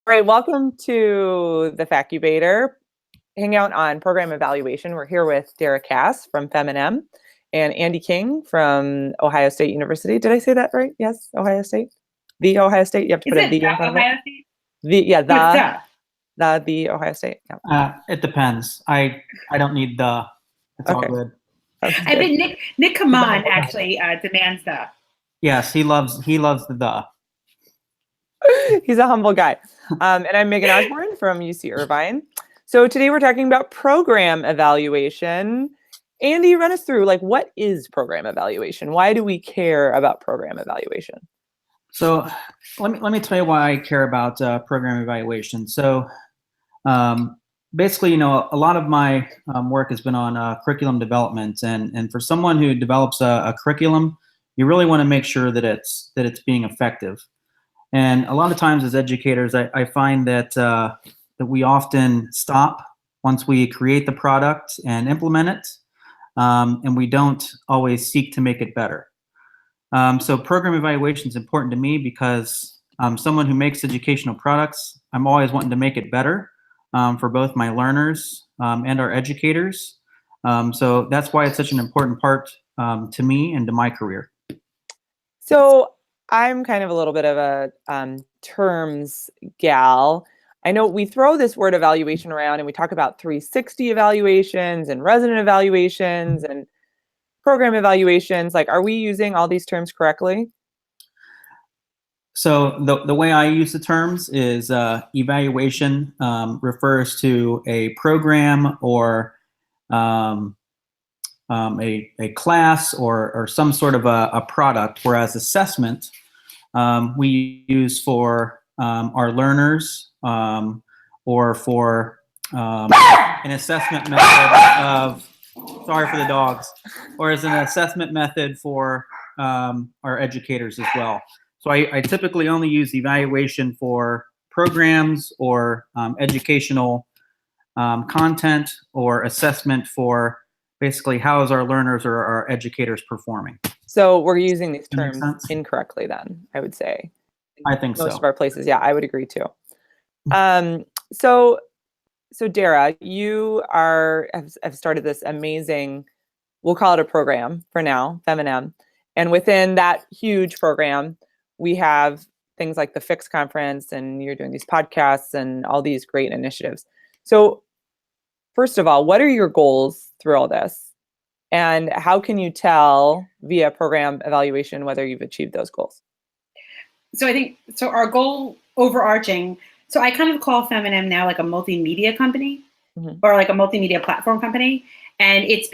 All right, welcome to the Facubator Hangout on Program Evaluation. We're here with Dara Kass from FemIM and Andy King from Ohio State University. Did I say that right? Yes, Ohio State. The Ohio State. You have to put a "the" in front of it. Ohio State? The Ohio State. Yeah. It depends. I don't need the. It's all good. I think Nick Kaman actually demands the. Yes, he loves the. He's a humble guy. And I'm Megan Osborn from UC Irvine. So today we're talking about program evaluation. Andy, run us through, what is program evaluation? Why do we care about program evaluation? So let me tell you why I care about program evaluation. So basically, a lot of my work has been on curriculum development, and for someone who develops a curriculum, you really want to make sure that it's being effective. And a lot of times as educators, I find that we often stop once we create the product and implement it, and we don't always seek to make it better. So program evaluation is important to me because I'm someone who makes educational products. I'm always wanting to make it better for both my learners and our educators. So that's why it's such an important part to me and to my career. So I'm kind of a little bit of a terms gal. I know we throw this word evaluation around and we talk about 360 evaluations and resident evaluations and program evaluations. Are we using all these terms correctly? So the way I use the terms is evaluation refers to a program or a class or some sort of a product, whereas assessment we use for our learners or for an assessment method of, sorry for the dogs, or as an assessment method for our educators as well. So I typically only use evaluation for programs or educational content, or assessment for basically how is our learners or our educators performing. So we're using these terms incorrectly then, I would say. I think most of our places. Yeah, I would agree too. So Dara, you have started this amazing, we'll call it a program for now, FemIM. And within that huge program, we have things like the Fix conference, and you're doing these podcasts and all these great initiatives. So first of all, what are your goals through all this? And how can you tell via program evaluation whether you've achieved those goals? So I think, our goal overarching, so I kind of call FemIM now like a multimedia company, or like a multimedia platform company. And it's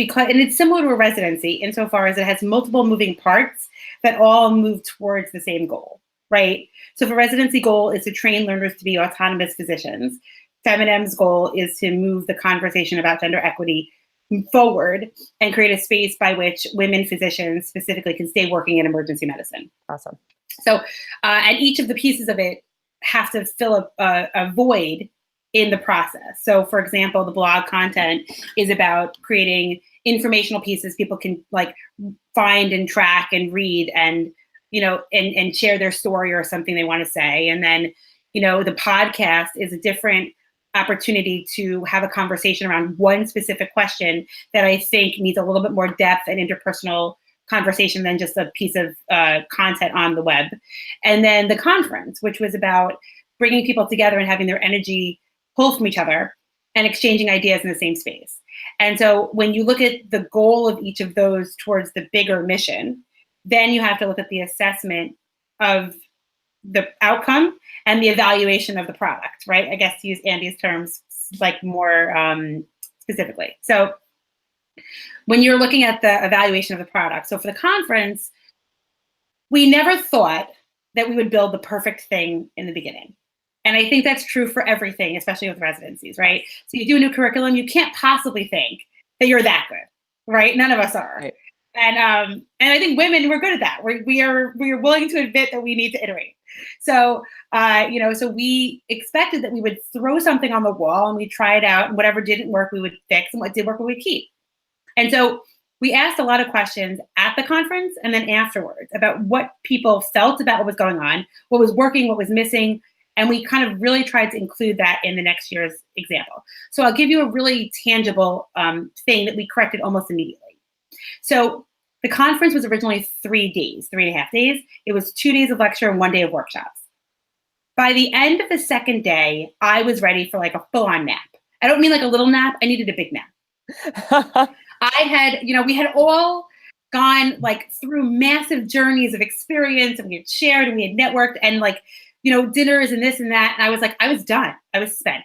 similar to a residency insofar as it has multiple moving parts that all move towards the same goal, right? So if a residency goal is to train learners to be autonomous physicians, FemIM's goal is to move the conversation about gender equity forward and create a space by which women physicians specifically can stay working in emergency medicine. Awesome. So, and each of the pieces of it have to fill a void in the process. So for example, the blog content is about creating informational pieces people can find and track and read and, and share their story or something they want to say. And then, the podcast is a different opportunity to have a conversation around one specific question that I think needs a little bit more depth and interpersonal conversation than just a piece of content on the web. And then the conference, which was about bringing people together and having their energy pull from each other and exchanging ideas in the same space. And so when you look at the goal of each of those towards the bigger mission, then you have to look at the assessment of the outcome and the evaluation of the product, right? I guess to use Andy's terms more specifically. So when you're looking at the evaluation of the product, so for the conference, we never thought that we would build the perfect thing in the beginning. And I think that's true for everything, especially with residencies, right? So you do a new curriculum, you can't possibly think that you're that good, right? None of us are. Right. And I think women, we're good at that. We are willing to admit that we need to iterate. So, so we expected that we would throw something on the wall and we'd try it out, and whatever didn't work, we would fix, and what did work, we would keep. And so we asked a lot of questions at the conference and then afterwards about what people felt about what was going on, what was working, what was missing, And we kind of really tried to include that in the next year's example. So I'll give you a really tangible thing that we corrected almost immediately. So the conference was originally 3 days, 3.5 days. It was 2 days of lecture and 1 day of workshops. By the end of the second day, I was ready for like a full-on nap. I don't mean like a little nap. I needed a big nap. I had, we had all gone like through massive journeys of experience, and we had shared and we had networked and like, dinners and this and that. And I was like, I was done. I was spent.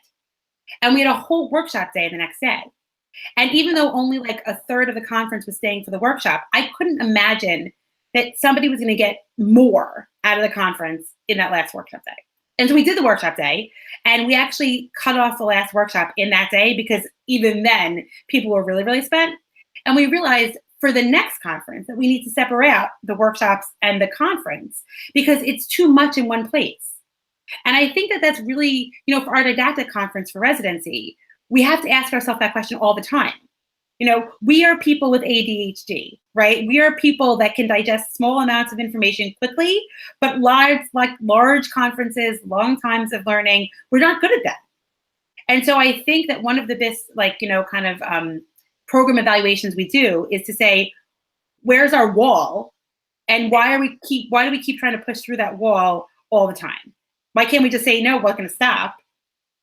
And we had a whole workshop day the next day. And even though only like a third of the conference was staying for the workshop, I couldn't imagine that somebody was going to get more out of the conference in that last workshop day. And so we did the workshop day, and we actually cut off the last workshop in that day because even then people were really, really spent. And we realized for the next conference that we need to separate out the workshops and the conference because it's too much in one place. And I think that that's really, for our didactic conference for residency, we have to ask ourselves that question all the time. We are people with ADHD, right? We are people that can digest small amounts of information quickly, but large conferences, long times of learning, we're not good at that. And so I think that one of the best, program evaluations we do is to say, where's our wall, and why do we keep trying to push through that wall all the time? Why can't we just say, no, we're going to stop,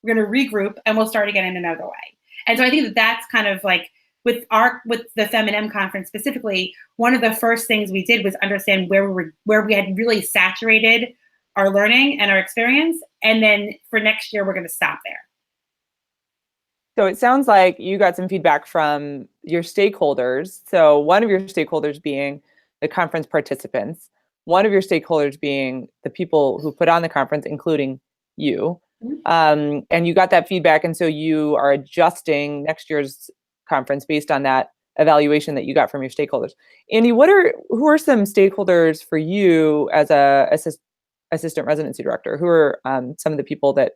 we're going to regroup, and we'll start again in another way? And so I think that that's kind of like with the FemIM conference specifically, one of the first things we did was understand where we had really saturated our learning and our experience, and then for next year we're going to stop there. So it sounds like you got some feedback from your stakeholders. So one of your stakeholders being the conference participants, one of your stakeholders being the people who put on the conference, including you. And you got that feedback. And so you are adjusting next year's conference based on that evaluation that you got from your stakeholders. Andy, who are some stakeholders for you as a assistant residency director? Who are some of the people that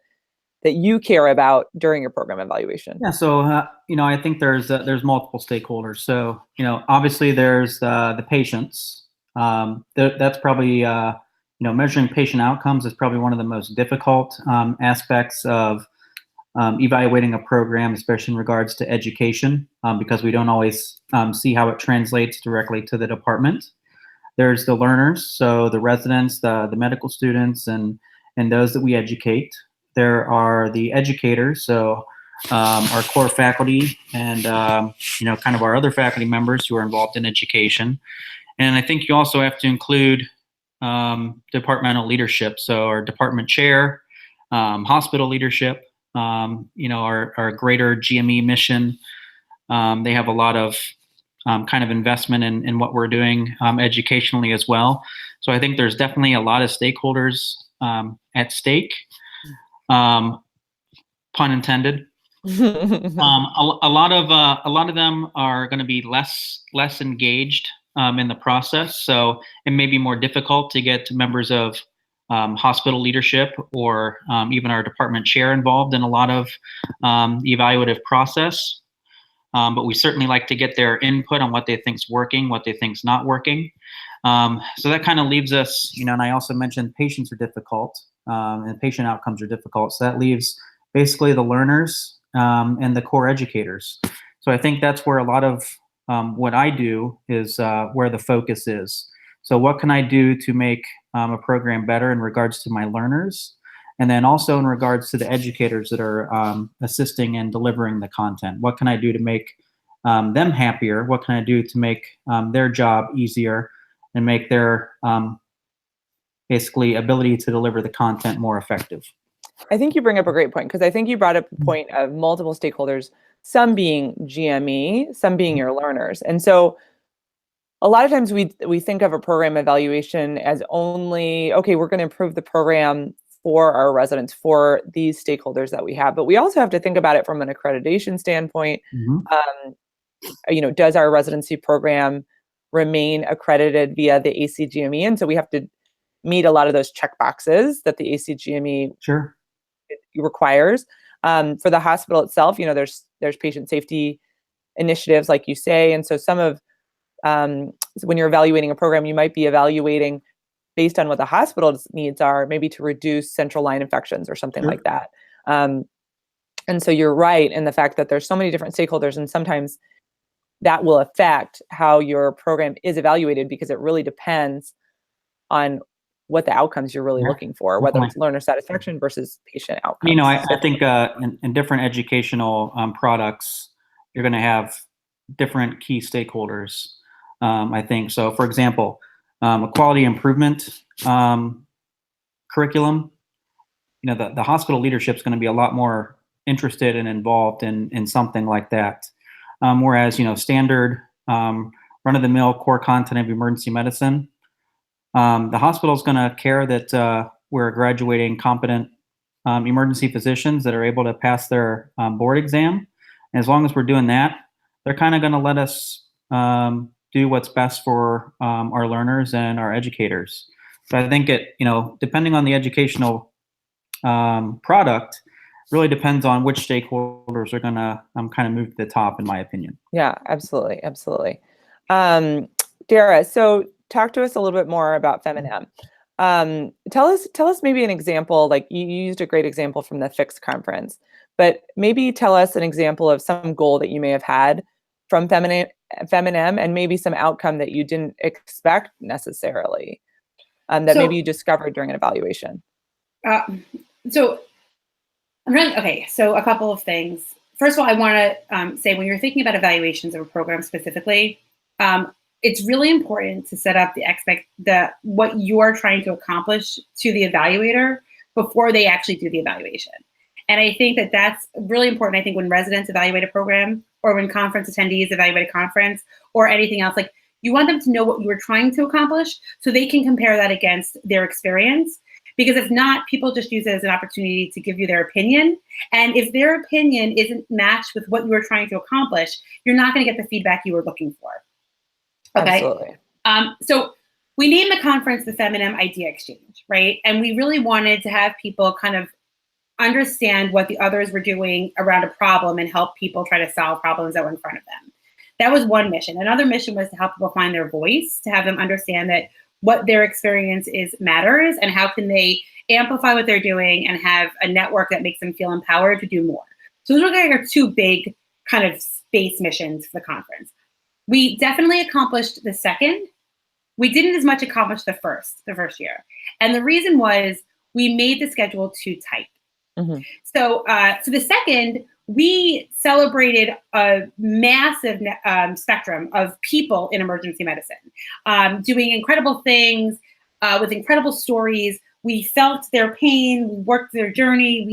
you care about during your program evaluation? Yeah, so I think there's multiple stakeholders. So obviously there's the patients. That's probably measuring patient outcomes is probably one of the most difficult aspects of evaluating a program, especially in regards to education, because we don't always see how it translates directly to the department. There's the learners, so the residents, the medical students, and those that we educate. There are the educators, so our core faculty and kind of our other faculty members who are involved in education. And I think you also have to include departmental leadership, so our department chair, hospital leadership, our greater GME mission. They have a lot of kind of investment in what we're doing educationally as well. So I think there's definitely a lot of stakeholders at stake. Pun intended. A lot of them are going to be less engaged in the process, so it may be more difficult to get members of hospital leadership or even our department chair involved in a lot of the evaluative process. But we certainly like to get their input on what they think's working, what they think's not working. So that kind of leaves us, and I also mentioned patients are difficult. And patient outcomes are difficult. So that leaves basically the learners and the core educators. So I think that's where a lot of what I do is where the focus is. So what can I do to make a program better in regards to my learners? And then also in regards to the educators that are assisting and delivering the content. What can I do to make them happier? What can I do to make their job easier and make their basically ability to deliver the content more effective? I think you bring up a great point, because I think you brought up the point of multiple stakeholders, some being GME, some being your learners. And so a lot of times we think of a program evaluation as only, okay, we're going to improve the program for our residents, for these stakeholders that we have. But we also have to think about it from an accreditation standpoint. Does our residency program remain accredited via the ACGME? And so we have to meet a lot of those check boxes that the ACGME requires. For the hospital itself, there's patient safety initiatives, like you say. And so some of, when you're evaluating a program, you might be evaluating based on what the hospital's needs are, maybe to reduce central line infections or something like that. And so you're right in the fact that there's so many different stakeholders, and sometimes that will affect how your program is evaluated, because it really depends on what the outcomes you're really looking for, whether it's learner satisfaction versus patient outcomes. I think in different educational products, you're going to have different key stakeholders. I think so. For example, a quality improvement curriculum, the hospital leadership is going to be a lot more interested and involved in something like that. Whereas, standard run-of-the-mill core content of emergency medicine, the hospital is going to care that we're graduating competent emergency physicians that are able to pass their board exam. And as long as we're doing that, they're kind of going to let us do what's best for our learners and our educators. So I think depending on the educational product, really depends on which stakeholders are going to kind of move to the top, in my opinion. Yeah, absolutely. Absolutely. Dara, so talk to us a little bit more about FemInM. Tell us maybe an example, like you used a great example from the Fix conference, but maybe tell us an example of some goal that you may have had from FemInM, and maybe some outcome that you didn't expect necessarily, that maybe you discovered during an evaluation. So a couple of things. First of all, I want to say, when you're thinking about evaluations of a program specifically, it's really important to set up what you're trying to accomplish to the evaluator before they actually do the evaluation. And I think that that's really important. I think when residents evaluate a program, or when conference attendees evaluate a conference, or anything else, like, you want them to know what you were trying to accomplish so they can compare that against their experience. Because if not, people just use it as an opportunity to give you their opinion. And if their opinion isn't matched with what you were trying to accomplish, you're not going to get the feedback you were looking for. Okay. Absolutely. So we named the conference the FemInM Idea Exchange, right? And we really wanted to have people kind of understand what the others were doing around a problem and help people try to solve problems that were in front of them. That was one mission. Another mission was to help people find their voice, to have them understand that what their experience is matters, and how can they amplify what they're doing and have a network that makes them feel empowered to do more. So those are our two big kind of space missions for the conference. We definitely accomplished the second. We didn't as much accomplish the first year. And the reason was we made the schedule too tight. Mm-hmm. So for the second, we celebrated a massive spectrum of people in emergency medicine, doing incredible things with incredible stories. We felt their pain, we worked their journey.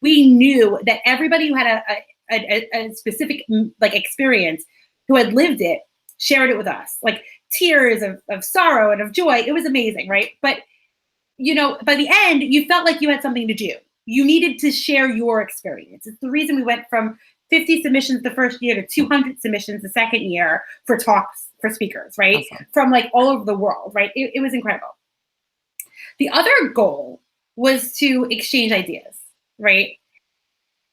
We knew that everybody who had a specific experience, who had lived it, shared it with us, like tears of sorrow and of joy. It was amazing, right? But by the end, you felt like you had something to do. You needed to share your experience. It's the reason we went from 50 submissions the first year to 200 submissions the second year for talks for speakers, right? Awesome. From all over the world, right? It was incredible. The other goal was to exchange ideas, right?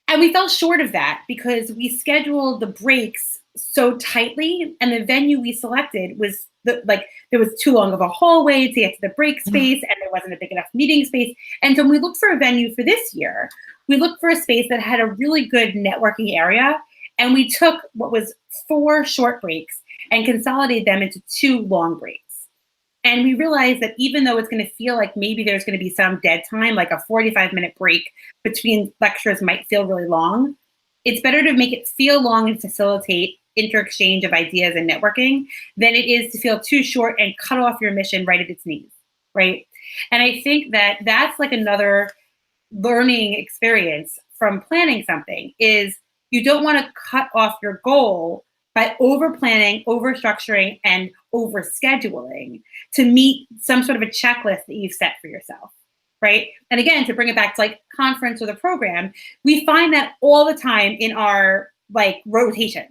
And we fell short of that because we scheduled the breaks so tightly, and the venue we selected was there was too long of a hallway to get to the break space, and there wasn't a big enough meeting space. And so when we looked for a venue for this year, we looked for a space that had a really good networking area, and we took what was 4 short breaks and consolidated them into 2 long breaks. And we realized that even though it's going to feel like maybe there's going to be some dead time, like a 45-minute break between lectures might feel really long, it's better to make it feel long and facilitate inter-exchange of ideas and networking than it is to feel too short and cut off your mission right at its knees, right? And I think that that's another learning experience from planning something, is you don't want to cut off your goal by over-planning, over-structuring, and over-scheduling to meet some sort of a checklist that you've set for yourself, right? And again, to bring it back to conference or the program, we find that all the time in our rotations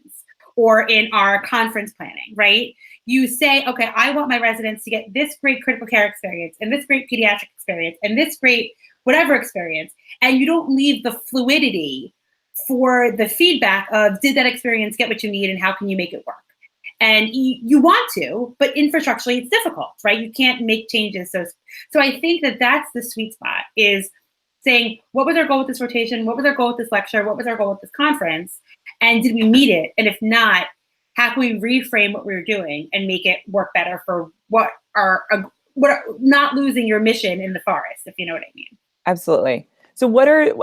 or in our conference planning, right? You say, okay, I want my residents to get this great critical care experience and this great pediatric experience and this great whatever experience. And you don't leave the fluidity for the feedback of, did that experience get what you need and how can you make it work? And you want to, but infrastructurally it's difficult, right? You can't make changes. So I think that that's the sweet spot, is saying, what was our goal with this rotation? What was our goal with this lecture? What was our goal with this conference? And did we meet it? And if not, how can we reframe what we were doing and make it work better for what not losing your mission in the forest, if you know what I mean? Absolutely. So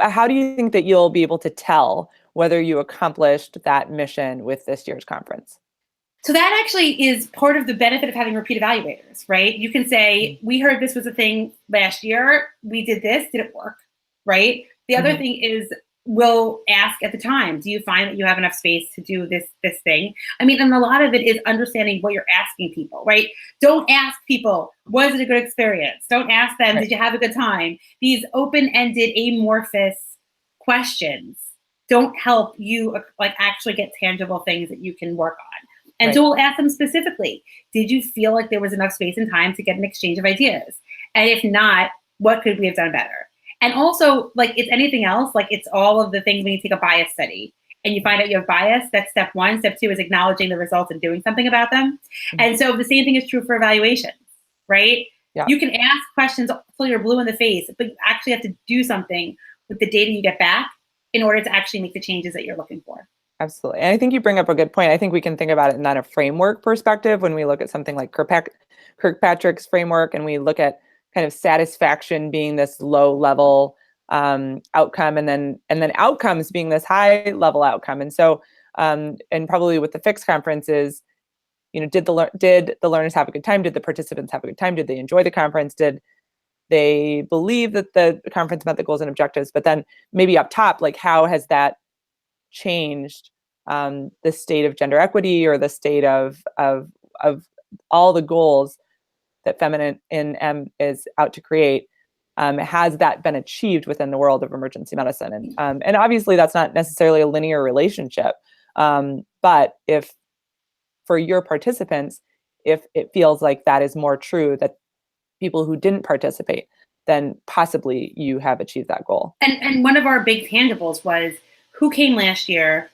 how do you think that you'll be able to tell whether you accomplished that mission with this year's conference? So that actually is part of the benefit of having repeat evaluators, right? You can say, we heard this was a thing last year. We did this. Did it work? Right? The other thing is, we'll ask at the time, do you find that you have enough space to do this thing? I mean, and a lot of it is understanding what you're asking people, right? Don't ask people, was it a good experience? Don't ask them, did you have a good time? These open-ended, amorphous questions don't help you like actually get tangible things that you can work on. And so we'll ask them specifically, did you feel like there was enough space and time to get an exchange of ideas? And if not, what could we have done better? And also, like it's anything else, like it's all of the things when you take a bias study and you find out you have bias, that's step one. Step two is acknowledging the results and doing something about them. And so the same thing is true for evaluations, right? Yeah. You can ask questions until you're blue in the face, but you actually have to do something with the data you get back in order to actually make the changes that you're looking for. Absolutely. And I think you bring up a good point. I think we can think about it in a framework perspective when we look at something like Kirkpatrick's framework, and we look at kind of satisfaction being this low level outcome, and then outcomes being this high level outcome. And so, and probably with the fixed conferences, did the learners have a good time? Did the participants have a good time? Did they enjoy the conference? Did they believe that the conference met the goals and objectives? But then maybe up top, like how has that changed the state of gender equity, or the state of all the goals that Feminine in M is out to create? Has that been achieved within the world of emergency medicine? And obviously that's not necessarily a linear relationship. But if for your participants, if it feels like that is more true, that people who didn't participate, then possibly you have achieved that goal. And one of our big tangibles was, who came last year?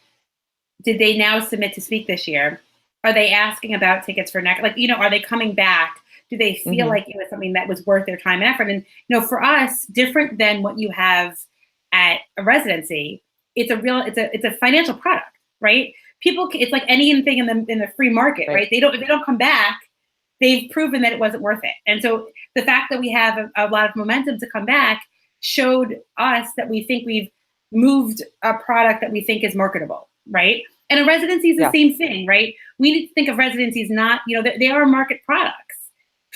Did they now submit to speak this year? Are they asking about tickets for next? Like, are they coming back? Do they feel like it was something that was worth their time and effort? And, for us, different than what you have at a residency, it's a financial product, right? People, it's like anything in the free market, right? If they don't come back, they've proven that it wasn't worth it. And so the fact that we have a lot of momentum to come back showed us that we think we've moved a product that we think is marketable, right? And a residency is the same thing, right? We need to think of residencies not, they are market products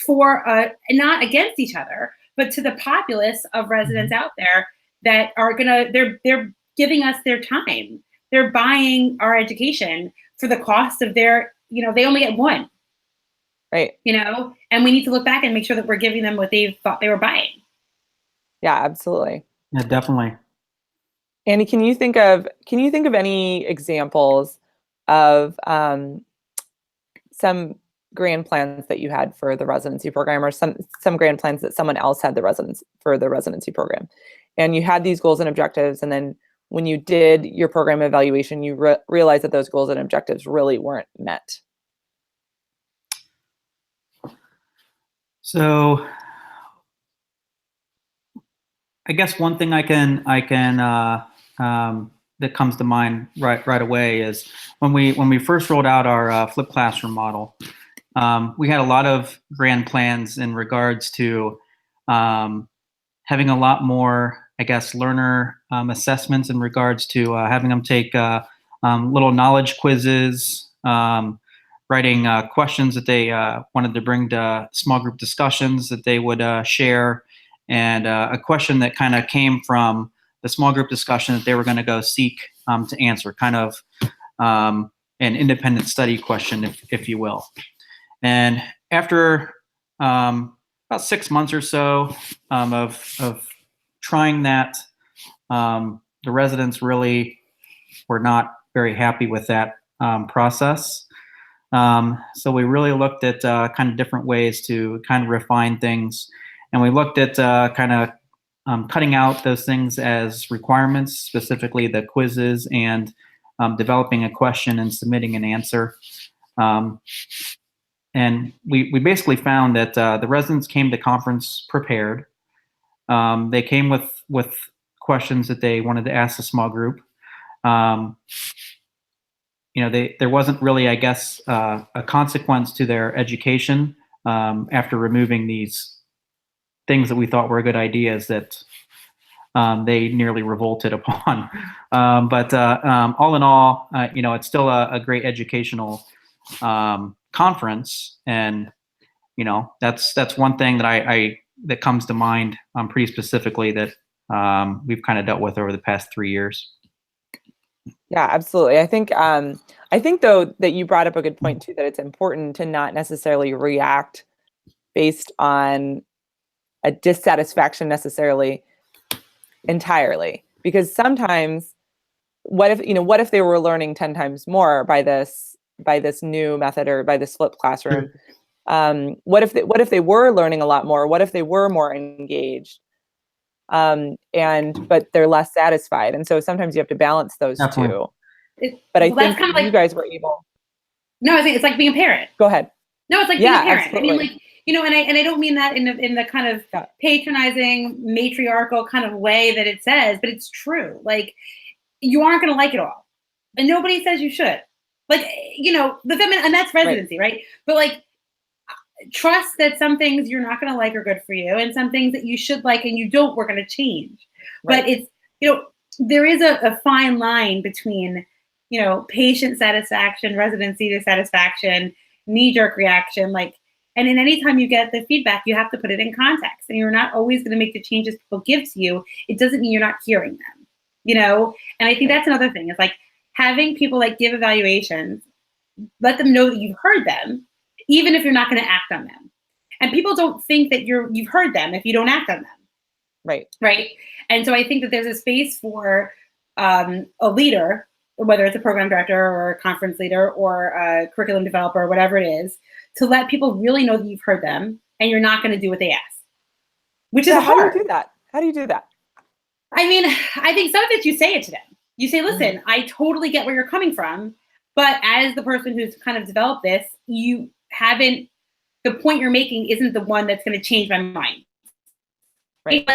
for not against each other, but to the populace of residents out there that are they're giving us their time. They're buying our education for the cost of their, they only get one. Right. And we need to look back and make sure that we're giving them what they thought they were buying. Yeah, absolutely. Yeah, definitely. Andy, can you think of any examples of some grand plans that you had for the residency program, or some grand plans that someone else had for the residency program, and you had these goals and objectives, and then when you did your program evaluation, you realized that those goals and objectives really weren't met? So I guess one thing I can that comes to mind right away is when we first rolled out our flipped classroom model. We had a lot of grand plans in regards to having a lot more, I guess, learner assessments in regards to having them take little knowledge quizzes, writing questions that they wanted to bring to small group discussions that they would share, and a question that kind of came from the small group discussion that they were going to go seek to answer, kind of an independent study question, if you will. And after about 6 months or so of trying that, the residents really were not very happy with that process. So we really looked at kind of different ways to kind of refine things. And we looked at kind of cutting out those things as requirements, specifically the quizzes and developing a question and submitting an answer. And we basically found that the residents came to conference prepared. They came with questions that they wanted to ask the small group. There wasn't really, I guess, a consequence to their education after removing these things that we thought were good ideas that they nearly revolted upon. But all in all, it's still a great educational conference, and that's one thing that that comes to mind pretty specifically that we've kind of dealt with over the past 3 years. Yeah, absolutely. I think though that you brought up a good point too, that it's important to not necessarily react based on a dissatisfaction necessarily entirely, because sometimes what if they were learning 10 times more by this new method or by this flipped classroom? What if they were learning a lot more? What if they were more engaged? But they're less satisfied, and so sometimes you have to balance those two. But I think kind of you guys were able. No, I think it's like being a parent. Go ahead. No, it's like being a parent. Absolutely. I mean, and I don't mean that in the kind of patronizing, matriarchal kind of way that it says, but it's true. Like, you aren't going to like it all, and nobody says you should. Like, the feminine, and that's residency, right? But like, trust that some things you're not going to like are good for you, and some things that you should like and you don't, we're going to change. Right. But it's, there is a fine line between, patient satisfaction, residency dissatisfaction, knee-jerk reaction, and in any time you get the feedback, you have to put it in context, and you're not always going to make the changes people give to you. It doesn't mean you're not hearing them, and I think that's another thing. It's like having people give evaluations, let them know that you've heard them, even if you're not going to act on them. And people don't think that you've heard them if you don't act on them. Right. Right. And so I think that there's a space for a leader, whether it's a program director or a conference leader or a curriculum developer, or whatever it is, to let people really know that you've heard them and you're not going to do what they ask, which is hard. How do you do that? How do you do that? I mean, I think some of it, you say it to them. You say, listen, I totally get where you're coming from, but as the person who's kind of developed this, the point you're making isn't the one that's going to change my mind. Right.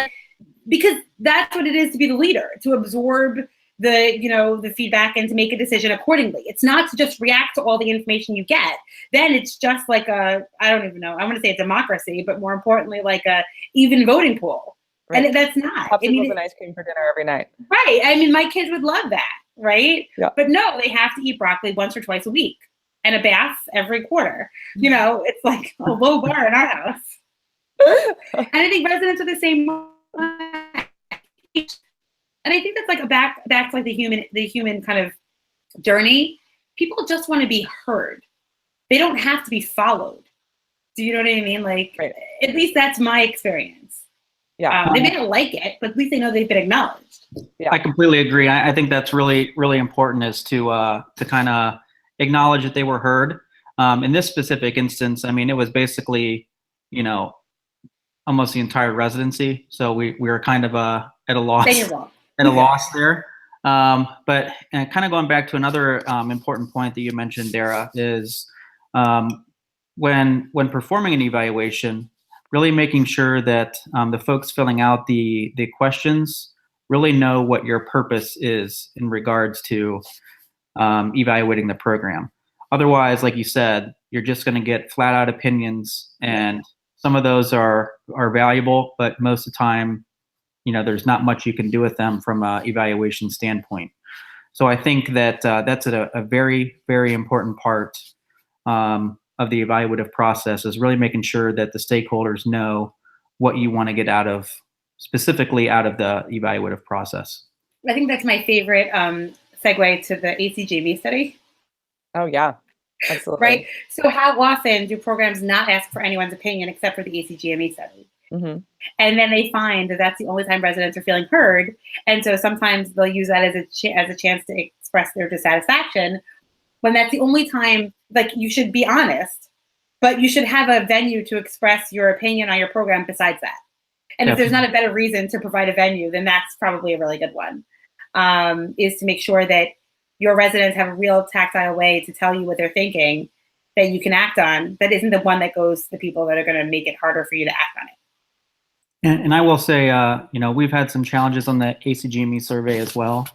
Because that's what it is to be the leader, to absorb the feedback and to make a decision accordingly. It's not to just react to all the information you get. Then it's just like I don't even know, I want to say a democracy, but more importantly, like a even voting pool. Right. And that's not. Popsicles and ice cream for dinner every night. Right. I mean, my kids would love that. Right. Yeah. But no, they have to eat broccoli once or twice a week and a bath every quarter. It's like a low bar in our house. And I think residents are the same way. And I think that's like back to like the human kind of journey. People just want to be heard. They don't have to be followed. Do you know what I mean? At least that's my experience. Yeah. They may not like it, but at least they know they've been acknowledged. Yeah. I completely agree. I think that's really, really important, is to kind of acknowledge that they were heard. In this specific instance, I mean, it was basically, almost the entire residency. So we were kind of at a loss. At a loss there. But kind of going back to another important point that you mentioned, Dara, is when performing an evaluation, really making sure that the folks filling out the questions really know what your purpose is in regards to evaluating the program. Otherwise, like you said, you're just going to get flat out opinions, and some of those are valuable, but most of the time, there's not much you can do with them from an evaluation standpoint. So I think that that's a very, very important part of the evaluative process, is really making sure that the stakeholders know what you want to get specifically out of the evaluative process. I think that's my favorite segue to the ACGME study. Oh, yeah, absolutely. Right? So how often do programs not ask for anyone's opinion except for the ACGME study? Mm-hmm. And then they find that that's the only time residents are feeling heard. And so sometimes they'll use that as a chance to express their dissatisfaction, when that's the only time. You should be honest, but you should have a venue to express your opinion on your program besides that. And if there's not a better reason to provide a venue, then that's probably a really good one, is to make sure that your residents have a real tactile way to tell you what they're thinking, that you can act on that isn't the one that goes to the people that are going to make it harder for you to act on it. And I will say, we've had some challenges on the ACGME survey as well.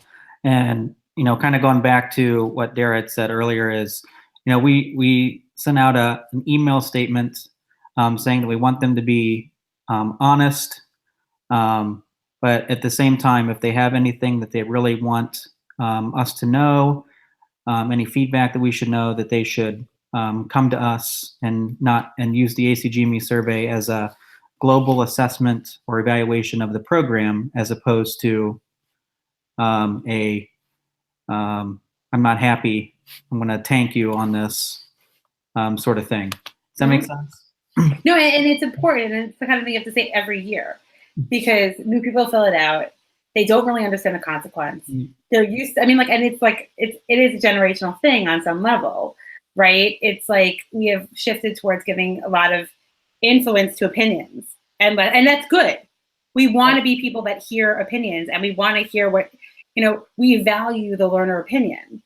And, kind of going back to what Dara had said earlier is, we sent out an email statement saying that we want them to be honest. But at the same time, if they have anything that they really want us to know, any feedback that we should know, that they should come to us and use the ACGME survey as a global assessment or evaluation of the program, as opposed to I'm not happy, I'm going to tank you on this sort of thing. Does that make sense? No, and it's important, and it's the kind of thing you have to say every year, because new people fill it out. They don't really understand the consequence. They're used to, and it's like, it is a generational thing on some level, right? It's like we have shifted towards giving a lot of influence to opinions, and that's good. We want to be people that hear opinions, and we want to hear what, we value the learner opinion,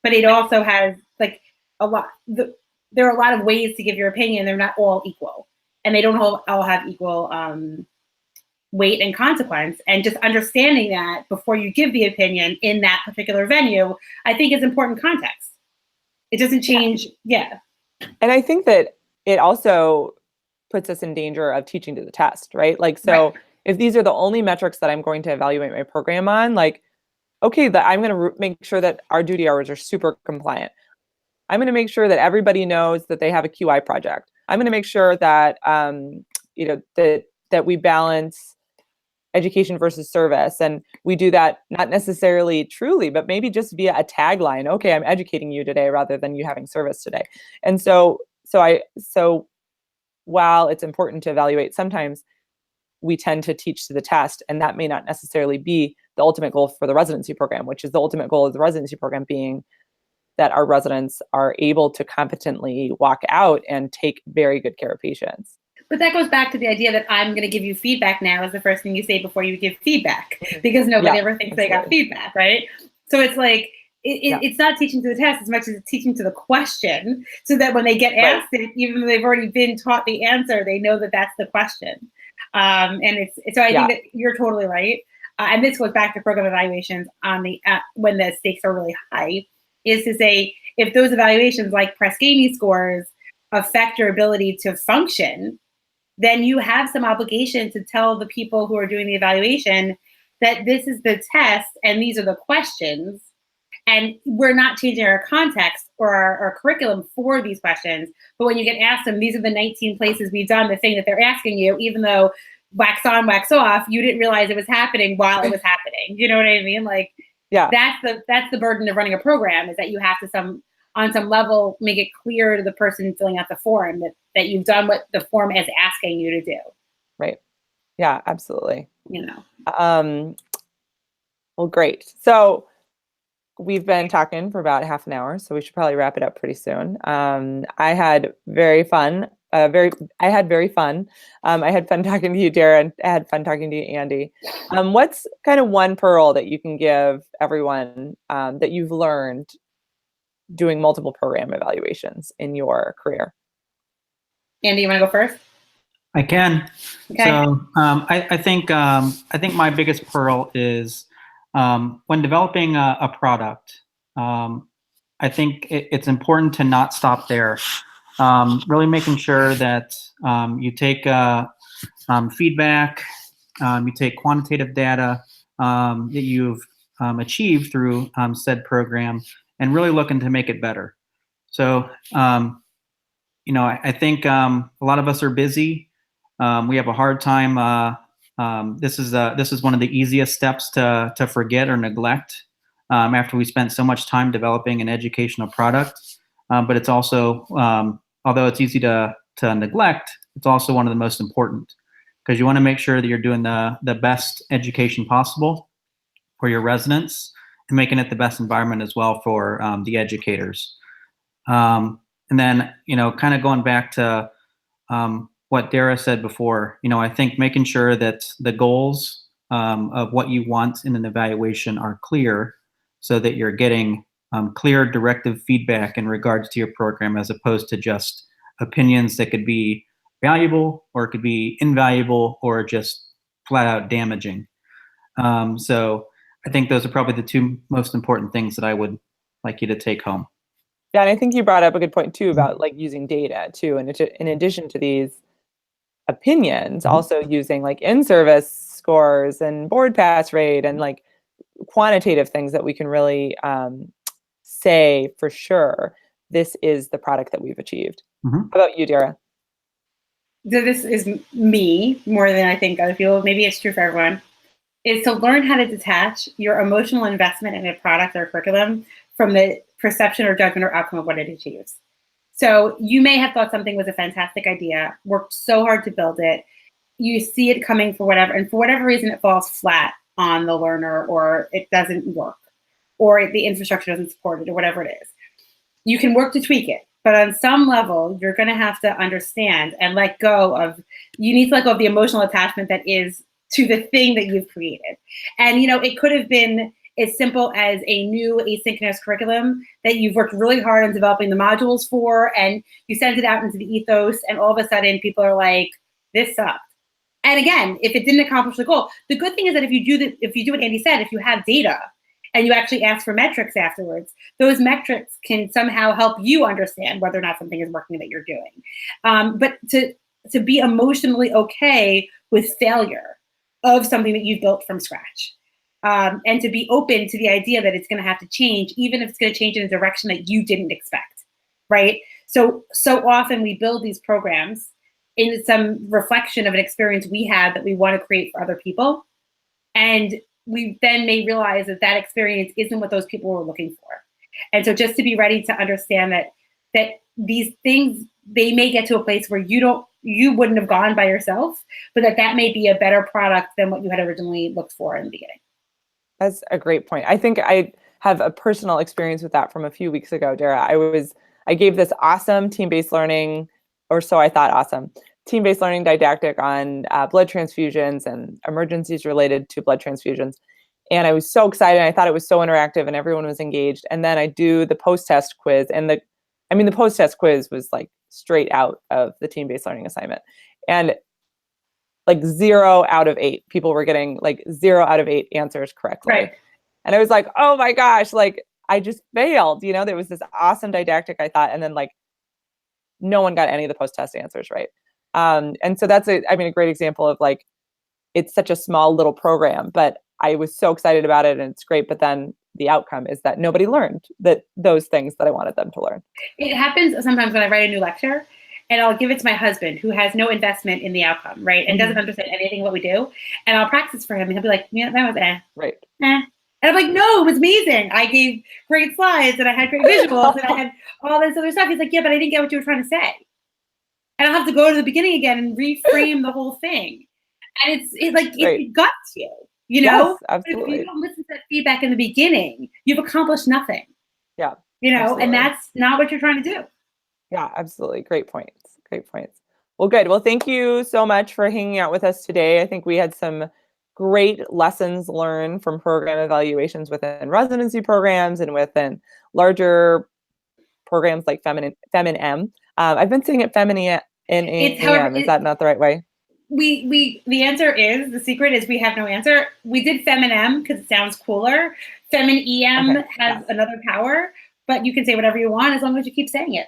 but it also has like a lot, there are a lot of ways to give your opinion. They're not all equal, and they don't all have equal weight and consequence. And just understanding that before you give the opinion in that particular venue, I think is important context. It doesn't change. Yeah. And I think that it also puts us in danger of teaching to the test, right? Like, so if these are the only metrics that I'm going to evaluate my program on, like, okay, I'm going to make sure that our duty hours are super compliant. I'm going to make sure that everybody knows that they have a QI project. I'm going to make sure that, that we balance education versus service. And we do that not necessarily truly, but maybe just via a tagline. Okay, I'm educating you today rather than you having service today. And so while it's important to evaluate, sometimes we tend to teach to the test, and that may not necessarily be the ultimate goal for the residency program, which is the ultimate goal of the residency program being that our residents are able to competently walk out and take very good care of patients. But that goes back to the idea that I'm going to give you feedback now is the first thing you say before you give feedback, because nobody ever thinks they got feedback, right? So it's like, it's not teaching to the test as much as it's teaching to the question, so that when they get asked it, even though they've already been taught the answer, they know that that's the question. And so I think that you're totally right. And this goes back to program evaluations on the when the stakes are really high, is to say, if those evaluations like Press-Ganey scores affect your ability to function, then you have some obligation to tell the people who are doing the evaluation that this is the test and these are the questions. And we're not changing our context or our curriculum for these questions. But when you get asked them, these are the 19 places we've done the thing that they're asking you, even though wax on, wax off, you didn't realize it was happening while it was happening. You know what I mean? Like, that's the burden of running a program, is that you have to on some level make it clear to the person filling out the form that you've done what the form is asking you to do. Right. Yeah, absolutely. Well, great. So we've been talking for about half an hour, so we should probably wrap it up pretty soon. I had very fun. I had fun talking to you, Dara, and I had fun talking to you, Andy. What's kind of one pearl that you can give everyone that you've learned doing multiple program evaluations in your career? Andy, you want to go first? I can. Okay. So I think my biggest pearl is when developing a product. I think it's important to not stop there. Really making sure that you take feedback, you take quantitative data that you've achieved through said program, and really looking to make it better. So, I think a lot of us are busy. We have a hard time. This is one of the easiest steps to forget or neglect after we spent so much time developing an educational product. But it's also, although it's easy to neglect, it's also one of the most important, because you want to make sure that you're doing the best education possible for your residents and making it the best environment as well for the educators. And then, kind of going back to what Dara said before, I think making sure that the goals of what you want in an evaluation are clear, so that you're getting clear directive feedback in regards to your program, as opposed to just opinions that could be valuable or it could be invaluable or just flat out damaging. So I think those are probably the two most important things that I would like you to take home. Yeah, and I think you brought up a good point too about like using data too, and in addition to these opinions, also using like in-service scores and board pass rate and like quantitative things that we can really say for sure this is the product that we've achieved. How about you, Dara? So this is me more than I think other people. Maybe it's true for everyone. Is to learn how to detach your emotional investment in a product or curriculum from the perception or judgment or outcome of what it achieves. So you may have thought something was a fantastic idea, worked so hard to build it, you see it coming for whatever, and for whatever reason it falls flat on the learner, or it doesn't work, or the infrastructure doesn't support it, or whatever it is. You can work to tweak it, but on some level, you're gonna have to understand and let go of, you need to let go of the emotional attachment that is to the thing that you've created. And it could have been as simple as a new asynchronous curriculum that you've worked really hard on developing the modules for, and you sent it out into the ethos, and all of a sudden people are like, this sucked. And again, if it didn't accomplish the goal, the good thing is that if you do what Andy said, if you have data and you actually ask for metrics afterwards, those metrics can somehow help you understand whether or not something is working that you're doing. But to be emotionally okay with failure of something that you've built from scratch. And to be open to the idea that it's going to have to change, even if it's going to change in a direction that you didn't expect, right? So often we build these programs in some reflection of an experience we had that we want to create for other people. And we then may realize that that experience isn't what those people were looking for. And so just to be ready to understand that these things, they may get to a place where you wouldn't have gone by yourself, but that may be a better product than what you had originally looked for in the beginning. That's a great point. I think I have a personal experience with that from a few weeks ago, Dara. I gave this awesome team-based learning, or so I thought awesome, team-based learning didactic on blood transfusions and emergencies related to blood transfusions. And I was so excited. I thought it was so interactive and everyone was engaged. And then I do the post-test quiz, and the post-test quiz was like straight out of the team-based learning assignment. And like 0 out of 8 people were getting like 0 out of 8 answers correctly. Right. And I was like, oh my gosh, like I just failed. There was this awesome didactic, I thought, and then like no one got any of the post-test answers right. And so that's a great example of like, it's such a small little program, but I was so excited about it and it's great. But then the outcome is that nobody learned those things that I wanted them to learn. It happens sometimes when I write a new lecture and I'll give it to my husband who has no investment in the outcome, right? And doesn't understand anything what we do. And I'll practice for him and he'll be like, yeah, that was Right. And I'm like, no, it was amazing. I gave great slides and I had great visuals and I had all this other stuff. He's like, yeah, but I didn't get what you were trying to say. And I'll have to go to the beginning again and reframe the whole thing. And it guts you, Yes, absolutely. If you don't listen to that feedback in the beginning, you've accomplished nothing. Yeah. Absolutely. And that's not what you're trying to do. Yeah, absolutely. Great points. Great points. Well, good. Well, thank you so much for hanging out with us today. I think we had some great lessons learned from program evaluations within residency programs and within larger programs like FemInM. I've been saying it FemInM. Is that not the right way? The answer is, the secret is we have no answer. We did FemInM because it sounds cooler. FemInEM has another power, but you can say whatever you want as long as you keep saying it.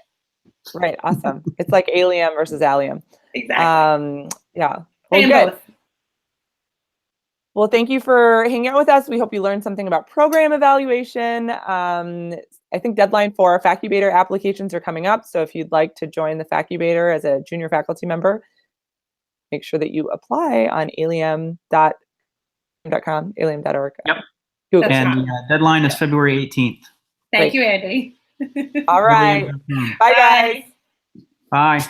Right. Awesome. It's like ALiEM versus ALiEM. Exactly. Yeah. Well, good. Both. Well, thank you for hanging out with us. We hope you learned something about program evaluation. I think deadline for Facubator applications are coming up. So if you'd like to join the Facubator as a junior faculty member, make sure that you apply on aliem.com, aliem.org. Yep. And the deadline is February 18th. Thank you, Andy. All right. Bye, guys. Bye.